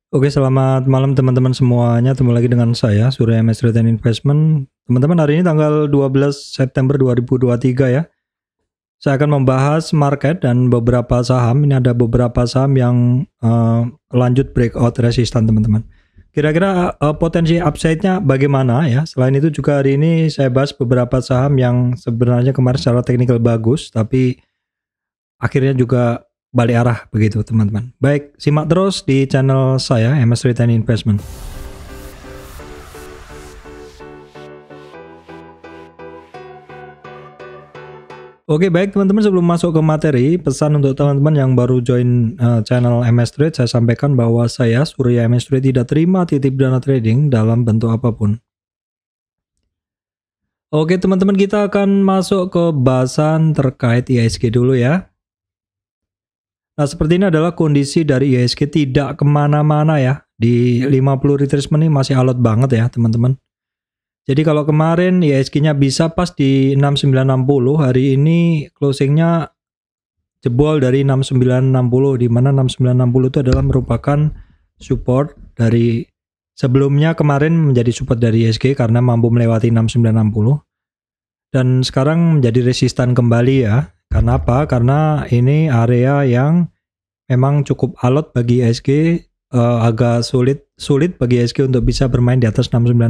Oke, selamat malam teman-teman semuanya. Ketemu lagi dengan saya, Surya MS Trade and Investment. Teman-teman, hari ini tanggal 12 September 2023 ya. Saya akan membahas market dan beberapa saham. Ini ada beberapa saham yang lanjut breakout resistan, teman-teman. Kira-kira potensi upside-nya bagaimana ya? Selain itu juga hari ini saya bahas beberapa saham yang sebenarnya kemarin secara teknikal bagus, tapi akhirnya juga balik arah begitu teman-teman. Baik, simak terus di channel saya MS Trade and Investment. Oke, baik teman-teman, sebelum masuk ke materi, pesan untuk teman-teman yang baru join channel MS Trade, saya sampaikan bahwa saya Surya MS Trade tidak terima titip dana trading dalam bentuk apapun. Oke teman-teman, kita akan masuk ke bahasan terkait IHSG dulu ya. Nah, seperti ini adalah kondisi dari IHSG tidak kemana-mana ya. Di 50 retracement ini masih alot banget ya teman-teman. Jadi kalau kemarin IHSG-nya bisa pas di 6960, hari ini closingnya jebol dari 6960, di mana 6960 itu adalah merupakan support dari sebelumnya, kemarin menjadi support dari IHSG karena mampu melewati 6960. Dan sekarang menjadi resistan kembali ya. Karena apa? Karena ini area yang memang cukup alot bagi IHSG, agak sulit bagi IHSG untuk bisa bermain di atas 6960.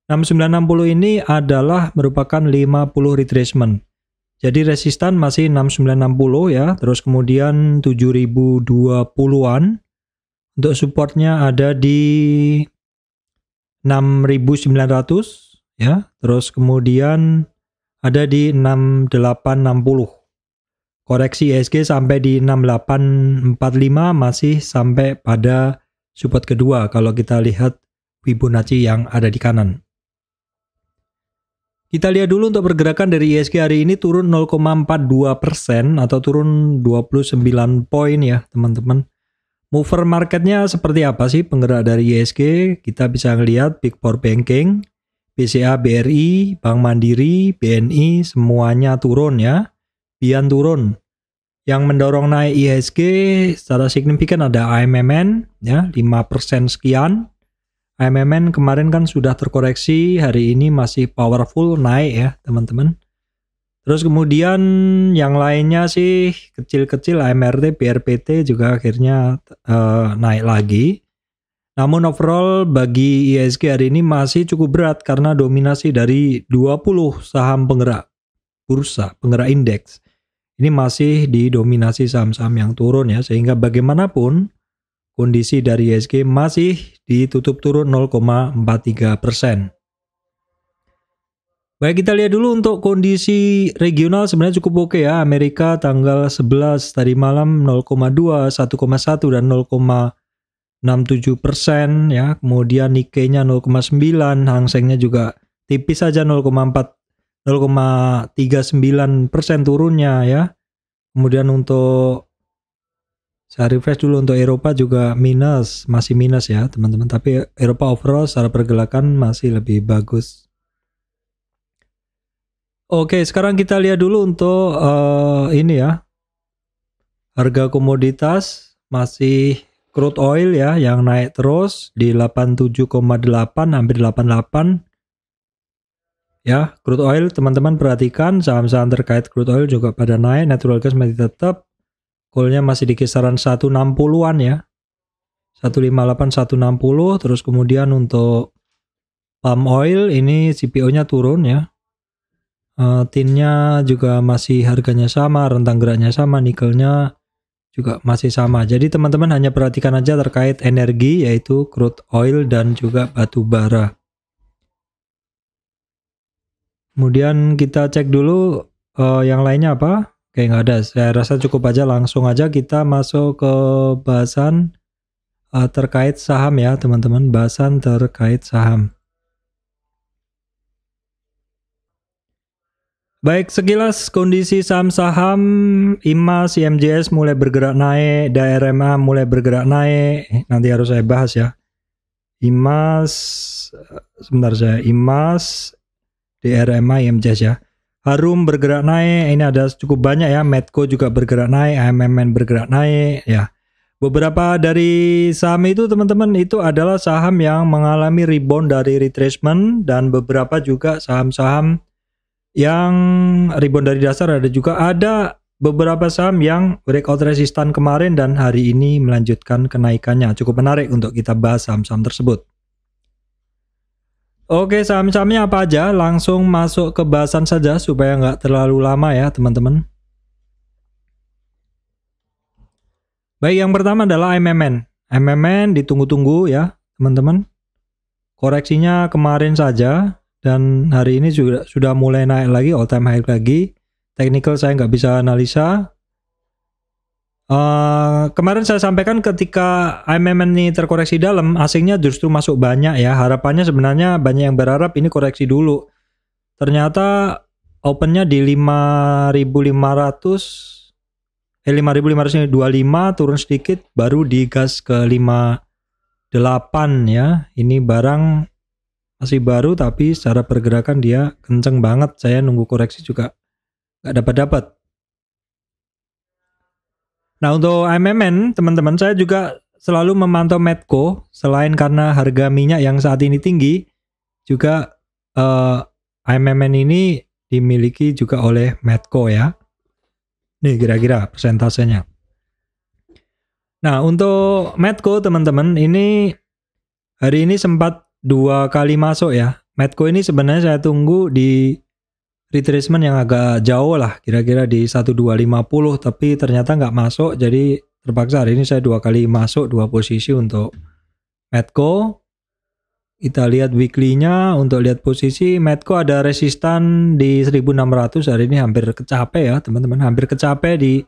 6960 ini adalah merupakan 50 retracement. Jadi resistan masih 6960 ya, terus kemudian 7020-an. Untuk supportnya ada di 6900 ya, terus kemudian ada di 6860. Koreksi IHSG sampai di 6845 masih sampai pada support kedua kalau kita lihat Fibonacci yang ada di kanan. Kita lihat dulu untuk pergerakan dari IHSG hari ini turun 0,42% atau turun 29 poin ya teman-teman. Mover marketnya seperti apa sih penggerak dari IHSG? Kita bisa lihat Big Four Banking, BCA, BRI, Bank Mandiri, BNI semuanya turun ya. Bian turun. Yang mendorong naik IHSG secara signifikan ada AMMN ya, 5% sekian. AMMN kemarin kan sudah terkoreksi, hari ini masih powerful naik ya teman-teman. Terus kemudian yang lainnya sih kecil-kecil, AMRT, BRPT juga akhirnya naik lagi. Namun overall bagi IHSG hari ini masih cukup berat karena dominasi dari 20 saham penggerak bursa, penggerak indeks. Ini masih didominasi saham-saham yang turun ya, sehingga bagaimanapun kondisi dari IHSG masih ditutup turun 0,43%. Baik, kita lihat dulu untuk kondisi regional sebenarnya cukup oke ya. Amerika tanggal 11 tadi malam 0,2, 1,1 dan 0,67% ya. Kemudian Nikkei-nya 0,9, Hang Seng-nya juga tipis saja 0,39% turunnya ya. Kemudian untuk saya refresh dulu untuk Eropa juga masih minus ya teman-teman. Tapi Eropa overall secara pergerakan masih lebih bagus. Oke, sekarang kita lihat dulu untuk ini ya. Harga komoditas masih crude oil ya yang naik terus di 87,8 hampir 88. Ya, crude oil teman-teman perhatikan saham-saham terkait crude oil juga pada naik, natural gas masih tetap. Coal-nya masih di kisaran 160-an ya. 158 160, terus kemudian untuk palm oil ini CPO-nya turun ya. Tin-nya juga masih harganya sama, rentang geraknya sama, nikelnya juga masih sama. Jadi teman-teman hanya perhatikan aja terkait energi yaitu crude oil dan juga batu bara. Kemudian kita cek dulu yang lainnya apa. Oke, nggak ada. Saya rasa cukup aja, langsung aja kita masuk ke bahasan terkait saham ya teman-teman. Bahasan terkait saham. Baik, sekilas kondisi saham-saham IMAS, IMJS mulai bergerak naik, DRMA mulai bergerak naik. Nanti harus saya bahas ya. IMAS, sebentar saya, IMAS, DRMA, IMJS ya. Harum bergerak naik, ini ada cukup banyak ya. Medco juga bergerak naik, AMMN bergerak naik ya. Beberapa dari saham itu teman-teman itu adalah saham yang mengalami rebound dari retracement, dan beberapa juga saham-saham yang rebound dari dasar. Ada beberapa saham yang breakout resistan kemarin dan hari ini melanjutkan kenaikannya. Cukup menarik untuk kita bahas saham-saham tersebut. Oke, saham-sahamnya apa aja? Langsung masuk ke bahasan saja supaya nggak terlalu lama ya teman-teman. Baik, yang pertama adalah MMN. MMN ditunggu-tunggu ya teman-teman. Koreksinya kemarin saja dan hari ini juga sudah mulai naik lagi, all time high lagi. Technical saya nggak bisa analisa. Kemarin saya sampaikan ketika MMN ini terkoreksi dalam, asingnya justru masuk banyak ya. Harapannya sebenarnya banyak yang berharap ini koreksi dulu. Ternyata opennya di 5.525 turun sedikit, baru digas ke 58 ya. Ini barang masih baru tapi secara pergerakan dia kenceng banget. Saya nunggu koreksi juga nggak dapat. Nah, untuk MMN teman-teman, saya juga selalu memantau Medco. Selain karena harga minyak yang saat ini tinggi, juga MMN ini dimiliki juga oleh Medco ya. Nih kira-kira persentasenya. Nah, untuk Medco teman-teman, ini hari ini sempat 2 kali masuk ya. Medco ini sebenarnya saya tunggu di retracement yang agak jauh lah, kira-kira di 1250, tapi ternyata nggak masuk, jadi terpaksa hari ini saya 2 kali masuk 2 posisi untuk Medco. Kita lihat weekly-nya. Untuk lihat posisi Medco ada resistan di 1600, hari ini hampir kecape ya teman-teman, hampir kecape di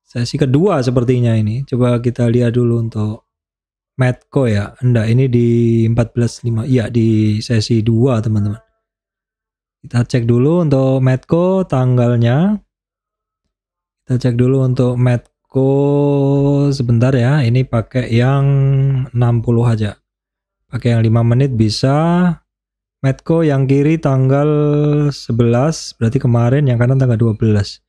sesi kedua sepertinya ini. Coba kita lihat dulu untuk Medco ya. Enggak, ini di 14.5, iya di sesi 2 teman-teman. Kita cek dulu untuk Medco tanggalnya. Kita cek dulu untuk Medco sebentar ya. Ini pakai yang 60 aja. Pakai yang 5 menit bisa. Medco yang kiri tanggal 11, berarti kemarin, yang kanan tanggal 12.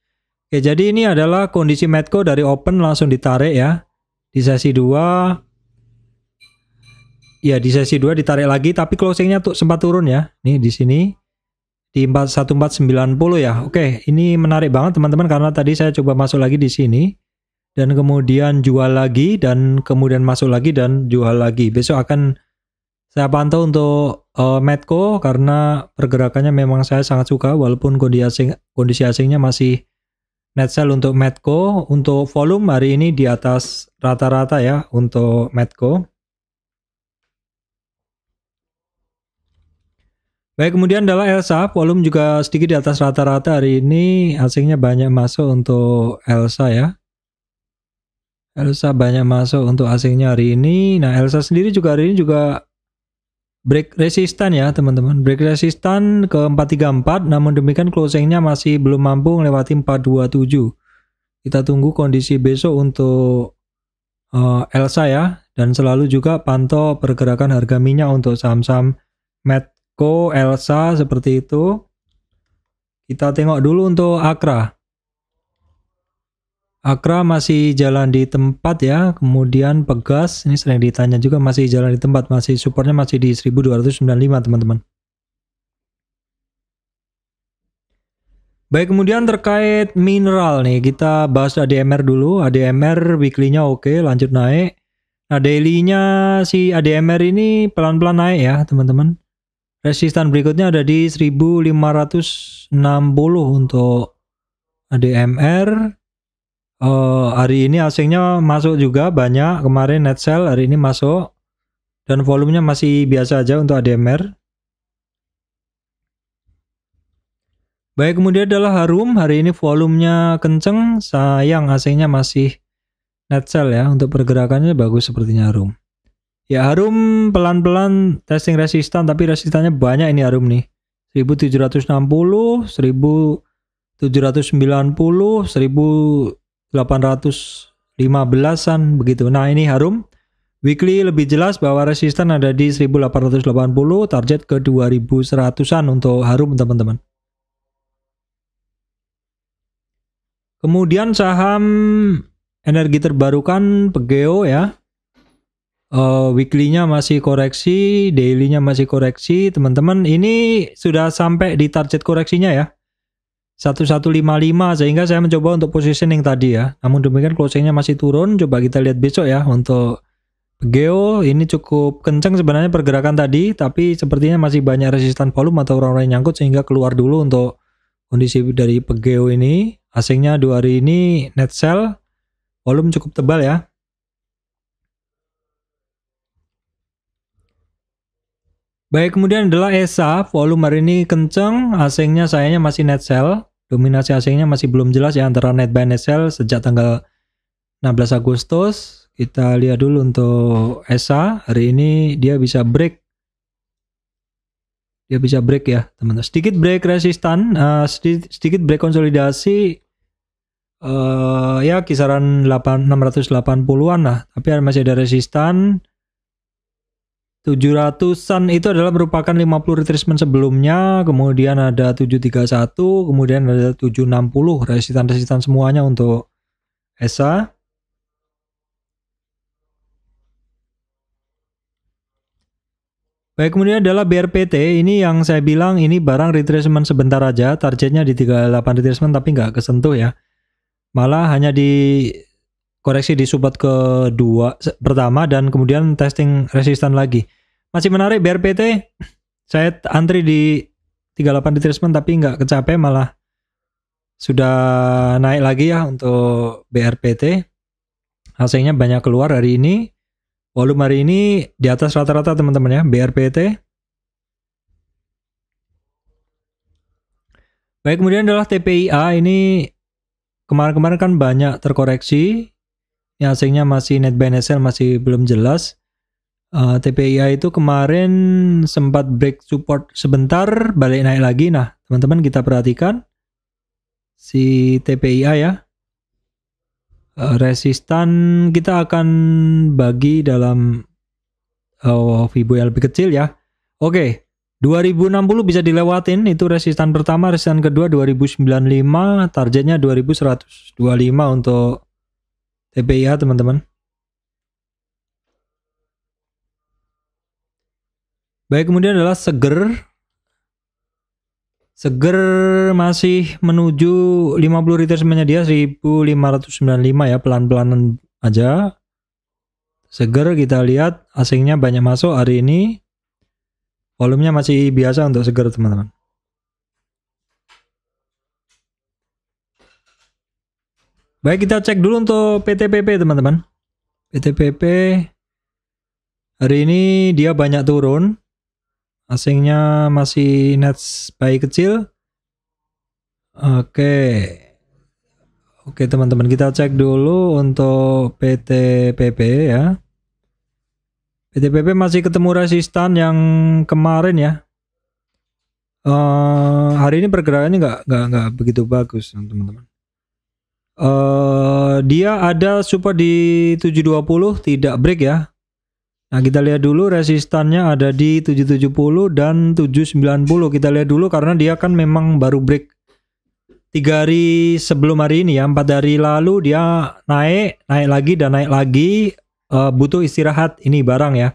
Oke, jadi ini adalah kondisi Medco dari open langsung ditarik ya. Di sesi 2. Ya, di sesi 2 ditarik lagi, tapi closingnya tuh sempat turun ya. Nih di sini. Di 1490 ya. Oke, ini menarik banget teman-teman karena tadi saya coba masuk lagi di sini. Dan kemudian jual lagi, dan kemudian masuk lagi, dan jual lagi. Besok akan saya pantau untuk Medco karena pergerakannya memang saya sangat suka walaupun kondisi asingnya masih net sell untuk Medco. Untuk volume hari ini di atas rata-rata ya untuk Medco. Baik, kemudian adalah Elsa, volume juga sedikit di atas rata-rata hari ini, asingnya banyak masuk untuk Elsa ya. Elsa banyak masuk untuk asingnya hari ini. Nah, Elsa sendiri juga hari ini juga break resistan ya teman-teman, break resistan ke 434, namun demikian closingnya masih belum mampu melewati 427. Kita tunggu kondisi besok untuk Elsa ya, dan selalu juga pantau pergerakan harga minyak untuk saham-saham Medco, Elsa seperti itu. Kita tengok dulu untuk Akra. Akra masih jalan di tempat ya, kemudian Pegas, ini sering ditanya juga, masih jalan di tempat, masih supportnya masih di 1295 teman-teman. Baik, kemudian terkait mineral nih, kita bahas ADMR dulu. ADMR weekly-nya oke, lanjut naik. Nah, daily-nya si ADMR ini pelan-pelan naik ya teman-teman. Resistan berikutnya ada di 1560 untuk ADMR. Hari ini asingnya masuk juga banyak, kemarin net sell, hari ini masuk, dan volumenya masih biasa aja untuk ADMR. Baik, kemudian adalah Harum, hari ini volumenya kenceng, sayang asingnya masih net sell ya. Untuk pergerakannya bagus sepertinya Harum. Ya, Harum pelan-pelan testing resistan, tapi resistannya banyak ini Harum nih. 1760, 1790, 1815-an begitu. Nah, ini Harum weekly lebih jelas bahwa resisten ada di 1880, target ke 2100-an untuk Harum teman-teman. Kemudian saham energi terbarukan Pegeo ya. Weekly-nya masih koreksi, daily-nya masih koreksi. Teman-teman, ini sudah sampai di target koreksinya ya. 1155, sehingga saya mencoba untuk positioning tadi ya. Namun demikian closing-nya masih turun. Coba kita lihat besok ya untuk Pegeo. Ini cukup kencang sebenarnya pergerakan tadi, tapi sepertinya masih banyak resistan volume atau orang-orang yang nyangkut, sehingga keluar dulu untuk kondisi dari Pegeo ini. Asingnya 2 hari ini net sell, volume cukup tebal ya. Baik, kemudian adalah ESA, volume hari ini kenceng, asingnya sayangnya masih net sell, dominasi asingnya masih belum jelas ya antara net buy net sell sejak tanggal 16 Agustus. Kita lihat dulu untuk ESA, hari ini dia bisa break. Dia bisa break ya, teman-teman. Sedikit break resistan, sedikit break konsolidasi, ya kisaran 680-an lah, tapi masih ada resistan. 700-an itu adalah merupakan 50 retracement sebelumnya, kemudian ada 731, kemudian ada 760, resistan-resistan semuanya untuk ESA. Baik, kemudian adalah BRPT, ini yang saya bilang ini barang retracement sebentar aja, targetnya di 38 retracement tapi nggak kesentuh ya. Malah hanya di koreksi di support kedua pertama dan kemudian testing resistan lagi. Masih menarik BRPT. Saya antri di 38 retracement tapi nggak kecapai, malah sudah naik lagi ya untuk BRPT. Hasilnya banyak keluar hari ini. Volume hari ini di atas rata-rata teman-teman ya, BRPT. Baik, kemudian adalah TPIA, ini kemarin-kemarin kan banyak terkoreksi. Ya, hasilnya masih net buy net sell masih belum jelas. TPIA itu kemarin sempat break support sebentar, balik naik lagi. Nah, teman-teman kita perhatikan si TPIA ya. Resistan kita akan bagi dalam Fibo yang lebih kecil ya. Oke, 2060 bisa dilewatin, itu resistan pertama, resistan kedua 2095, targetnya 2125 untuk TPIA teman-teman. Baik, kemudian adalah Seger. Seger masih menuju 50 retracementnya dia 1595 ya, pelan-pelan aja. Seger kita lihat asingnya banyak masuk hari ini. Volumenya masih biasa untuk Seger teman-teman. Baik, kita cek dulu untuk PTPP teman-teman. PTPP hari ini dia banyak turun. Asingnya masih net buy kecil. Oke teman-teman, kita cek dulu untuk PTPP ya. PTPP masih ketemu resistan yang kemarin ya. Hari ini pergerakannya nggak begitu bagus teman-teman. Dia ada support di 720, tidak break ya. Nah, kita lihat dulu resistannya ada di 770 dan 790. Kita lihat dulu karena dia kan memang baru break 3 hari sebelum hari ini ya. 4 hari lalu dia naik lagi dan naik lagi, butuh istirahat ini barang ya.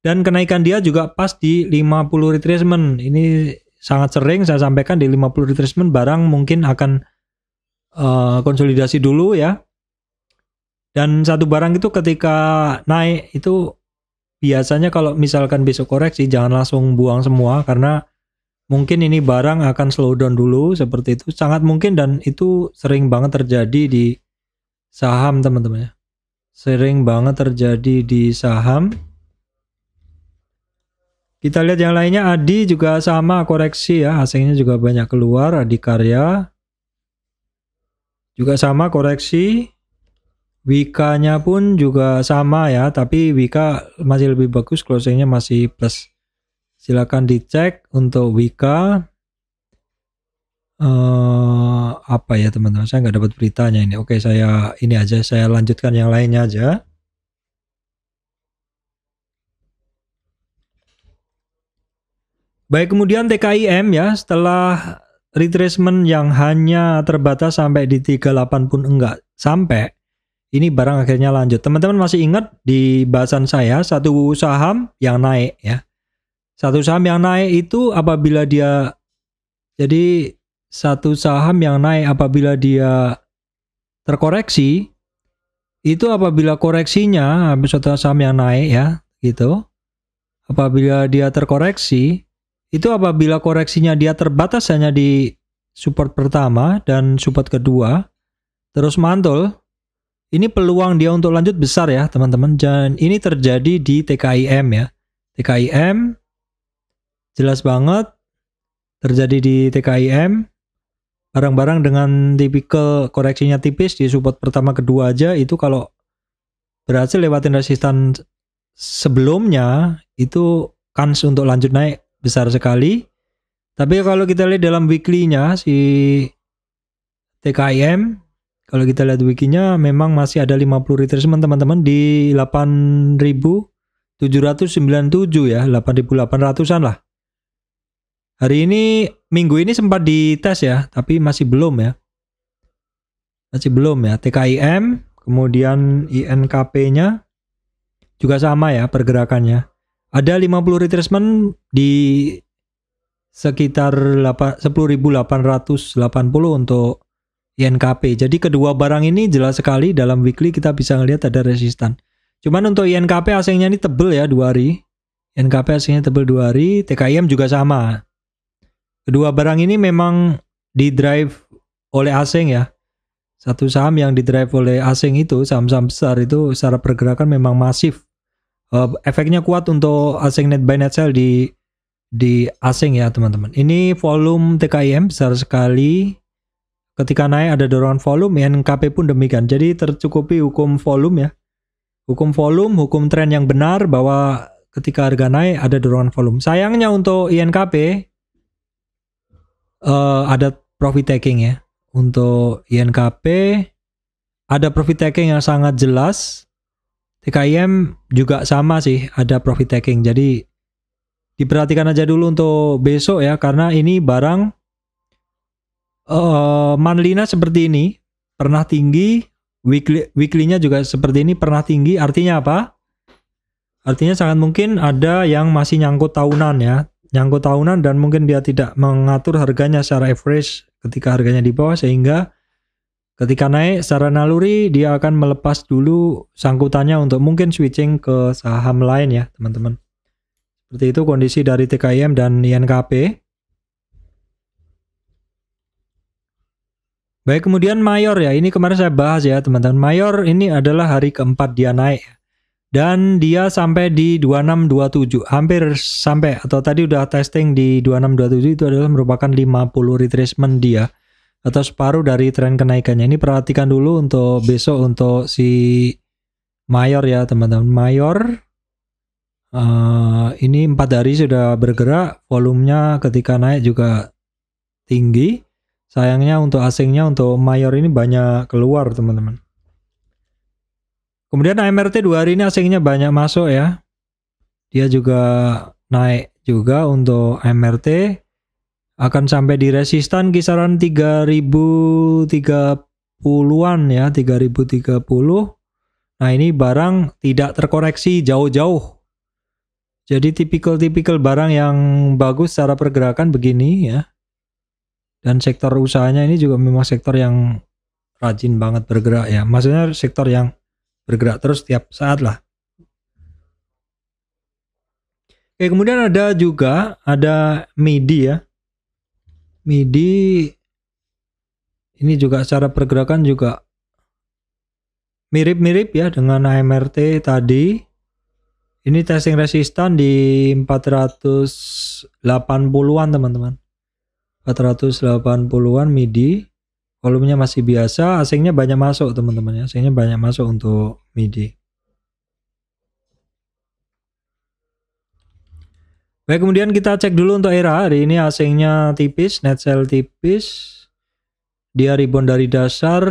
Dan kenaikan dia juga pas di 50 retracement. Ini sangat sering saya sampaikan, di 50 retracement barang mungkin akan konsolidasi dulu ya. Dan satu barang itu ketika naik itu biasanya kalau misalkan besok koreksi jangan langsung buang semua, karena mungkin ini barang akan slow down dulu seperti itu. Sangat mungkin, dan itu sering banget terjadi di saham teman-teman ya. Sering banget terjadi di saham. Kita lihat yang lainnya, Adi juga sama koreksi ya, asingnya juga banyak keluar. Adi Karya juga sama koreksi. Wika-nya pun juga sama ya, tapi Wika masih lebih bagus, closingnya masih plus. Silakan dicek untuk Wika. Apa ya teman-teman, saya nggak dapat beritanya ini. Oke, saya lanjutkan yang lainnya aja. Baik, kemudian TKIM ya, setelah retracement yang hanya terbatas sampai di 38 pun enggak sampai. Ini barang akhirnya lanjut. Teman-teman masih ingat di bahasan saya satu saham yang naik ya. Satu saham yang naik itu apabila dia satu saham yang naik apabila dia terkoreksi itu apabila koreksinya satu saham yang naik ya gitu. Apabila dia terkoreksi itu apabila koreksinya dia terbatas hanya di support pertama dan support kedua terus mantul. Ini peluang dia untuk lanjut besar ya teman-teman. Dan ini terjadi di TKIM ya. TKIM jelas banget terjadi di TKIM. Barang-barang dengan tipikal koreksinya tipis di support pertama kedua aja itu kalau berhasil lewatin resistan sebelumnya itu kans untuk lanjut naik besar sekali. Tapi kalau kita lihat dalam weekly-nya si TKIM, kalau kita lihat wikinya memang masih ada 50 retracement teman-teman di 8.797 ya, 8.800-an lah. Hari ini, minggu ini sempat dites ya, tapi masih belum ya. Masih belum ya, TKIM, kemudian INKP-nya juga sama ya pergerakannya. Ada 50 retracement di sekitar 10.880 untuk INKP. Jadi kedua barang ini jelas sekali dalam weekly kita bisa ngelihat ada resistan. Cuman untuk INKP asingnya ini tebel ya 2 hari. INKP asingnya tebel 2 hari, TKIM juga sama. Kedua barang ini memang di-drive oleh asing ya. Satu saham yang di-drive oleh asing itu, saham-saham besar itu secara pergerakan memang masif. Efeknya kuat untuk asing net buy net sell di asing ya teman-teman. Ini volume TKIM besar sekali. Ketika naik ada dorongan volume, INKP pun demikian. Jadi tercukupi hukum volume ya. Hukum volume, hukum tren yang benar bahwa ketika harga naik ada dorongan volume. Sayangnya untuk INKP ada profit taking ya. Untuk INKP ada profit taking yang sangat jelas. TKIM juga sama sih, ada profit taking. Jadi diperhatikan aja dulu untuk besok ya, karena ini barang monthly-nya seperti ini, pernah tinggi, weekly-nya juga seperti ini, pernah tinggi. Artinya apa? Artinya sangat mungkin ada yang masih nyangkut tahunan ya, nyangkut tahunan dan mungkin dia tidak mengatur harganya secara average ketika harganya di bawah, sehingga ketika naik secara naluri dia akan melepas dulu sangkutannya untuk mungkin switching ke saham lain ya teman-teman. Seperti itu kondisi dari TKIM dan INKP. Baik, kemudian Mayor ya, ini kemarin saya bahas ya teman-teman. Mayor ini adalah hari keempat dia naik. Dan dia sampai di 2627, hampir sampai, atau tadi udah testing di 2627, itu adalah merupakan 50 retracement dia. Atau separuh dari tren kenaikannya. Ini perhatikan dulu untuk besok untuk si Mayor ya teman-teman. Mayor, ini 4 hari sudah bergerak, volumenya ketika naik juga tinggi. Sayangnya untuk asingnya, untuk Mayor ini banyak keluar teman-teman. Kemudian AMRT 2 hari ini asingnya banyak masuk ya. Dia juga naik juga untuk AMRT. Akan sampai di resistan kisaran 3030-an ya, 3030. Nah ini barang tidak terkoreksi jauh-jauh. Jadi tipikal barang yang bagus secara pergerakan begini ya. Dan sektor usahanya ini juga memang sektor yang rajin banget bergerak ya. Maksudnya sektor yang bergerak terus tiap saat lah. Oke, kemudian ada juga MIDI ya. MIDI ini juga secara pergerakan juga mirip-mirip ya dengan AMRT tadi. Ini testing resistan di 480-an teman-teman. 480-an MIDI, volumenya masih biasa, asingnya banyak masuk teman-teman ya, asingnya banyak masuk untuk MIDI. Baik, kemudian kita cek dulu untuk ERA. Hari ini asingnya tipis, net sell tipis, dia rebound dari dasar.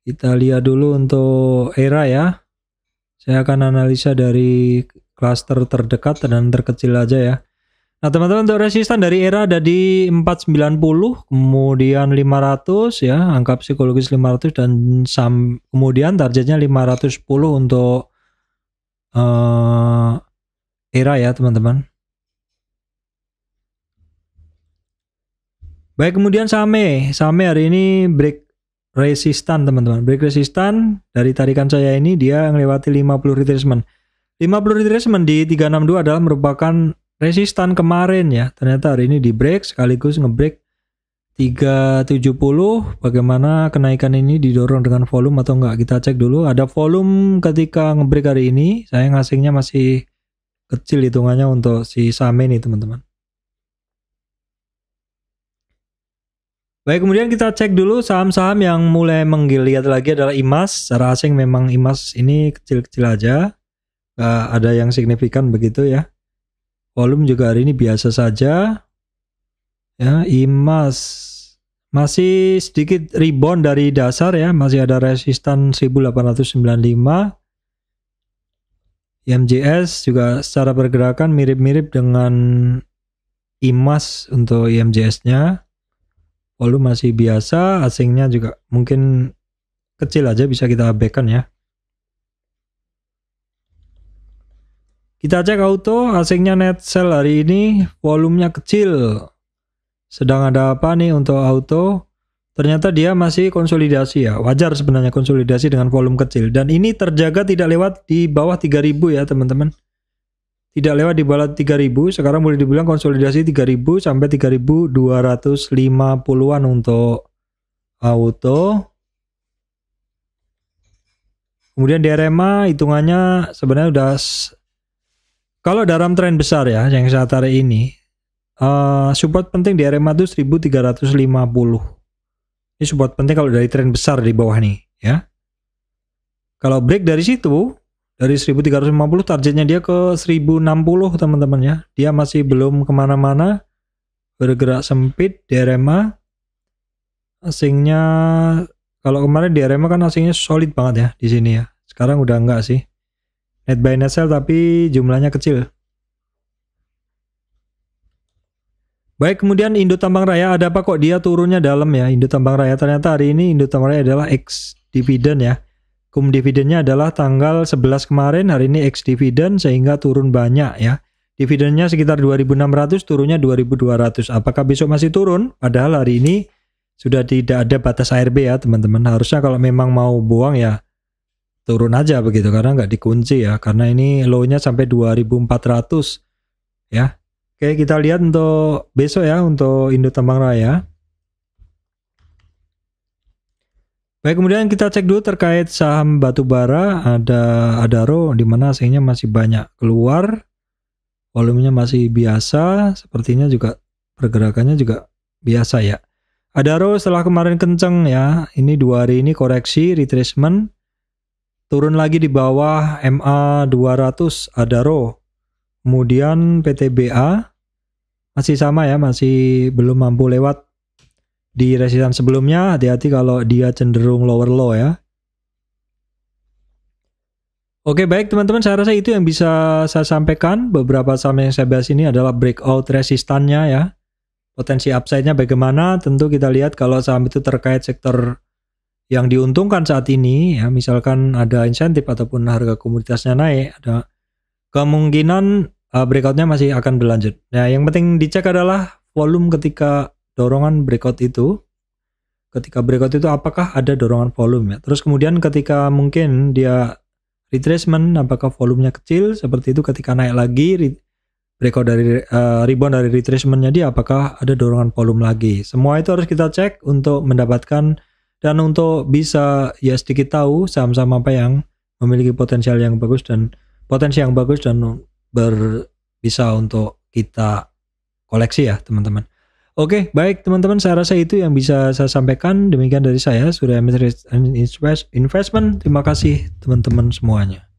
Kita lihat dulu untuk ERA ya. Saya akan analisa dari klaster terdekat dan terkecil aja ya. Nah teman-teman, untuk resistan dari era ada di 490, kemudian 500 ya, angka psikologis 500, dan kemudian targetnya 510 untuk era ya teman-teman. Baik, kemudian Same hari ini break resistan teman-teman. Break resistan dari tarikan saya ini dia melewati 50 retracement. 50 retracement di 362 adalah merupakan resistan kemarin ya. Ternyata hari ini di break sekaligus ngebreak 370. Bagaimana kenaikan ini didorong dengan volume atau enggak? Kita cek dulu. Ada volume ketika ngebreak hari ini. Saya ngasingnya masih kecil hitungannya untuk si Same ini teman-teman. Baik, kemudian kita cek dulu saham-saham yang mulai menggeliat lagi adalah IMAS. Secara asing memang IMAS ini kecil-kecil aja. Gak ada yang signifikan begitu ya. Volume juga hari ini biasa saja. Ya, IMAS masih sedikit rebound dari dasar ya. Masih ada resistan 1895. IMJS juga secara pergerakan mirip-mirip dengan IMAS untuk IMJS-nya. Volume masih biasa, asingnya juga mungkin kecil aja, bisa kita abaikan ya. Kita cek auto, asingnya net sell hari ini, volumenya kecil. Sedang ada apa nih untuk auto? Ternyata dia masih konsolidasi ya, wajar sebenarnya konsolidasi dengan volume kecil. Dan ini terjaga tidak lewat di bawah 3000 ya teman-teman. Tidak lewat di bawah 3000, sekarang boleh dibilang konsolidasi 3000 sampai 3250-an untuk auto. Kemudian di RMA hitungannya sebenarnya udah, kalau dalam tren besar ya yang saya tarik ini, support penting di RMA itu 1350. Ini support penting kalau dari tren besar di bawah nih ya. Kalau break dari situ, dari 1350 targetnya dia ke 1060 teman-teman ya. Dia masih belum kemana-mana, bergerak sempit di RMA. Asingnya, kalau kemarin di RMA kan asingnya solid banget ya di sini ya. Sekarang udah enggak sih. Net buy net sell tapi jumlahnya kecil. Baik, kemudian Indo Tambang Raya, ada apa kok dia turunnya dalam ya Indo Tambang Raya? Ternyata hari ini Indo Tambang Raya adalah ex dividend ya. Kum dividennya adalah tanggal 11 kemarin, hari ini ex dividen sehingga turun banyak ya. Dividennya sekitar 2.600, turunnya 2.200. Apakah besok masih turun? Padahal hari ini sudah tidak ada batas ARB ya teman-teman. Harusnya kalau memang mau buang ya turun aja begitu, karena nggak dikunci ya. Karena ini low-nya sampai 2.400 ya. Oke, kita lihat untuk besok ya untuk Indo Tambang Raya. Baik, kemudian kita cek dulu terkait saham batubara, ada Adaro di mana asingnya masih banyak keluar, volumenya masih biasa, sepertinya juga pergerakannya juga biasa ya. Adaro setelah kemarin kenceng ya, ini 2 hari ini koreksi retracement, turun lagi di bawah MA 200 Adaro. Kemudian PTBA masih sama ya, masih belum mampu lewat di resistan sebelumnya. Hati-hati kalau dia cenderung lower low ya. Oke, baik teman-teman, saya rasa itu yang bisa saya sampaikan. Beberapa saham yang saya bahas ini adalah breakout resistannya ya. Potensi upside-nya bagaimana? Tentu kita lihat kalau saham itu terkait sektor yang diuntungkan saat ini ya, misalkan ada insentif ataupun harga komoditasnya naik, ada kemungkinan breakout-nya masih akan berlanjut. Nah, yang penting dicek adalah volume ketika dorongan breakout itu. Ketika breakout itu apakah ada dorongan volume ya. Terus kemudian ketika mungkin dia retracement, apakah volumenya kecil seperti itu, ketika naik lagi breakout dari rebound dari retracementnya dia, apakah ada dorongan volume lagi. Semua itu harus kita cek untuk mendapatkan dan untuk bisa ya sedikit tahu saham-saham apa yang memiliki potensial yang bagus dan potensi yang bagus dan bisa untuk kita koleksi ya teman-teman. Oke, baik teman-teman, saya rasa itu yang bisa saya sampaikan. Demikian dari saya, Surya Investment. Terima kasih teman-teman semuanya.